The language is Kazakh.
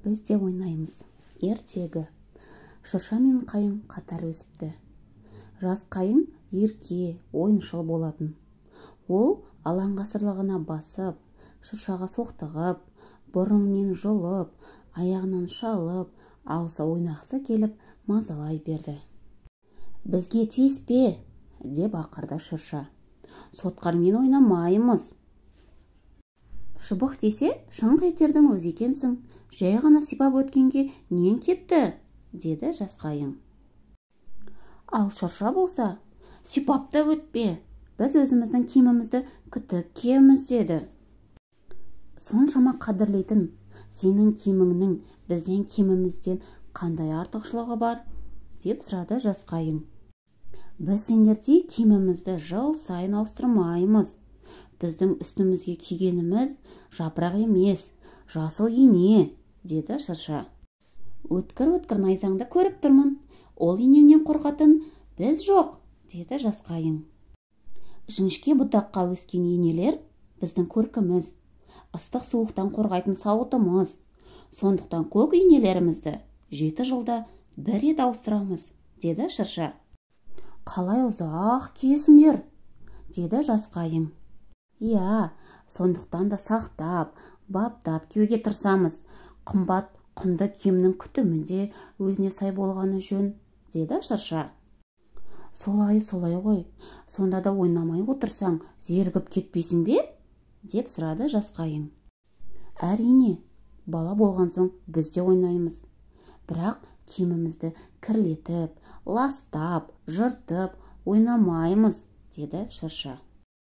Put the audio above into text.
Біз де ойнаймыз. Ертегі. Шырша мен қайың қатар өсіпті. Жас қайың ерке, ойыншыл болатын. Ол алаң ғасырлығына басып, шыршаға соқтығып, бұрыммен жұлып, аяғынан шалып, алыса ойнақсы келіп мазалай берді. «Бізге тиіспе!» деп ақырды шырша. «Сотқармен ойнамаймыз!» «Шыбық десе, шыңқ етердің өзі екенсің. Жай ғана сипап өткенге нең кетті?» деді жас қайың. «Ал шырша болса, сипап та өтпе, біз өзіміздің киімімізді күтіп киеміз» деді. «Соншама қадірлейтін сенің киіміңнің бізден киімімізден қандай артықшылығы бар?» деп сұрады жас қайың. «Біз сендердей киімімізді жыл сайын ауыстырмаймыз. Біздің үстімізге кигеніміз жапырақ емес, жасыл ине» деді шырша. «Өткір найзаңды көріп тұрмын. Ол инеңнен қорқатын біз жоқ» деді жас қайың. «Жіңішке бұтаққа өскен инелер біздің көркіміз, ыстық суықтан қорғайтын сауытымыз. Сондықтан көк инелерімізді 7 жылда бір рет ауыстырамыз» деді шырша. «Қалай ұзақ киесіңдер?» деді жас қайың. «Иә, сондықтан да сақтап, баптап киюге тырысамыз. Қымбат құнды киімнің күтімінде өзіне сай болғаны жөн» деді шырша. Солай ғой, сонда да ойнамай отырсаң, зергіп кетпейсің бе?» деп сұрады жас қайың. «Әрине, бала болған соң біз де ойнаймыз. Бірақ киімімізді кірлетіп, ластап, жыртып ойнамаймыз» деді шырша.